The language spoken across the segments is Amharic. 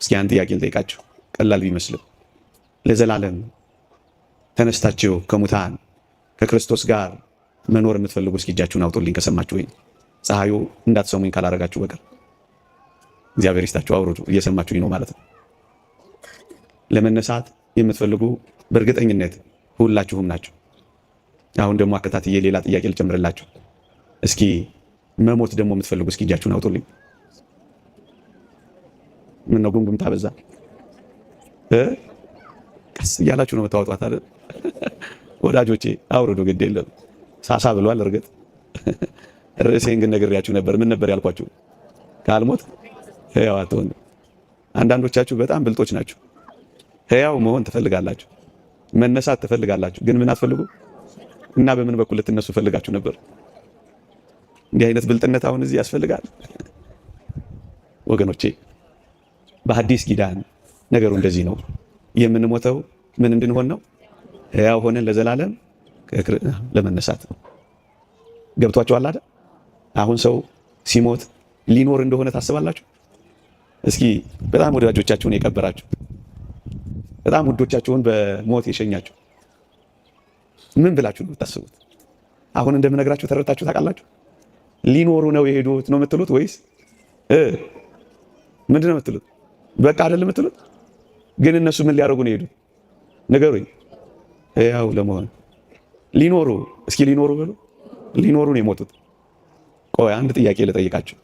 እስኪ አንድ ጥያቄ ልጠይቃችሁ፣ ቀላል ቢመስልም ለዘላለም ተነስታችሁ ከሙታን ከክርስቶስ ጋር መኖር የምትፈልጉ እስኪ እጃችሁን አውጡልኝ ከሰማችሁ። ወይ ፀሐዩ እንዳትሰሙኝ ካላረጋችሁ በቀር እግዚአብሔር ይስጣችሁ፣ አውሩት። እየሰማችሁኝ ነው ማለት ነው። ለመነሳት የምትፈልጉ በእርግጠኝነት ሁላችሁም ናችሁ። አሁን ደግሞ አከታትዬ ሌላ ጥያቄ ልጨምርላችሁ። እስኪ መሞት ደግሞ የምትፈልጉ እስኪ እጃችሁን አውጡልኝ። ምን ነው ጉምጉምታ በዛ? ቀስ እያላችሁ ነው የምታወጧት አይደል? ወዳጆቼ አውርዱ፣ ግድ የለም ሳሳ ብሏል። እርግጥ ርዕሴን ግን ነግሬያችሁ ነበር። ምን ነበር ያልኳችሁ? ካልሞት ሕያው አትሆን። አንዳንዶቻችሁ በጣም ብልጦች ናችሁ። ሕያው መሆን ትፈልጋላችሁ፣ መነሳት ትፈልጋላችሁ፣ ግን ምን አትፈልጉ እና በምን በኩል ልትነሱ ፈልጋችሁ ነበር? እንዲህ አይነት ብልጥነት አሁን እዚህ ያስፈልጋል ወገኖቼ። በሐዲስ ኪዳን ነገሩ እንደዚህ ነው። የምንሞተው ምን እንድንሆን ነው? ሕያው ሆነን ለዘላለም ለመነሳት ነው። ገብቷችኋል አይደል? አሁን ሰው ሲሞት ሊኖር እንደሆነ ታስባላችሁ? እስኪ በጣም ወዳጆቻችሁን የቀበራችሁ፣ በጣም ውዶቻችሁን በሞት የሸኛችሁ ምን ብላችሁ ነው የምታስቡት? አሁን እንደምነግራችሁ ተረድታችሁ ታውቃላችሁ? ሊኖሩ ነው የሄዱት ነው የምትሉት ወይስ ምንድን ነው የምትሉት? በቃ አይደለም የምትሉት? ግን እነሱ ምን ሊያደርጉ ነው የሄዱት? ንገሩኝ። ሕያው ለመሆን ሊኖሩ፣ እስኪ ሊኖሩ በሉ። ሊኖሩ ነው የሞቱት። ቆይ አንድ ጥያቄ ልጠይቃችሁ።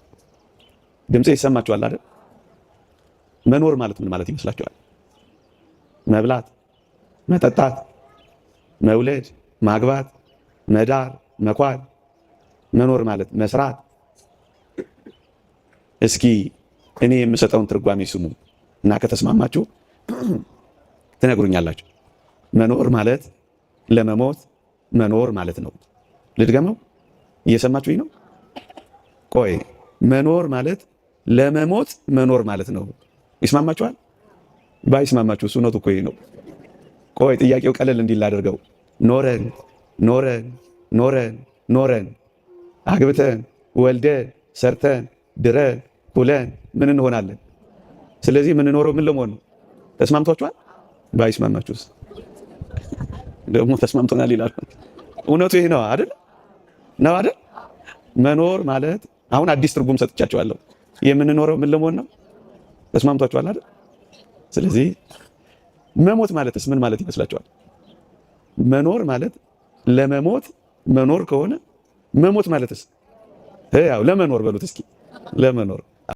ድምጼ ይሰማችኋል አይደል? መኖር ማለት ምን ማለት ይመስላችኋል? መብላት፣ መጠጣት፣ መውለድ፣ ማግባት፣ መዳር፣ መኳል። መኖር ማለት መስራት። እስኪ እኔ የምሰጠውን ትርጓሜ ስሙ እና ከተስማማችሁ ትነግሩኛላችሁ። መኖር ማለት ለመሞት መኖር ማለት ነው። ልድገመው፣ እየሰማችሁኝ ነው? ቆይ መኖር ማለት ለመሞት መኖር ማለት ነው። ይስማማችኋል? ባይስማማችሁ እሱ እውነቱ እኮ ይሄ ነው። ቆይ ጥያቄው ቀለል እንዲል ላደርገው። ኖረን ኖረን ኖረን ኖረን አግብተን ወልደን ሰርተን ድረን ኩለን ምን እንሆናለን? ስለዚህ የምንኖረው ምን ለመሆን ነው? ተስማምቷችኋል? ባይስማማችሁስ ደግሞ ተስማምቶናል ይላሉ። እውነቱ ይሄ ነው አይደል? ነው አይደል? መኖር ማለት አሁን አዲስ ትርጉም ሰጥቻችኋለሁ። የምንኖረው ምን ለመሆን ነው? ተስማምቷችኋል አይደል? ስለዚህ መሞት ማለትስ ምን ማለት ይመስላችኋል? መኖር ማለት ለመሞት መኖር ከሆነ መሞት ማለትስ ያው ለመኖር በሉት እስኪ ለመኖር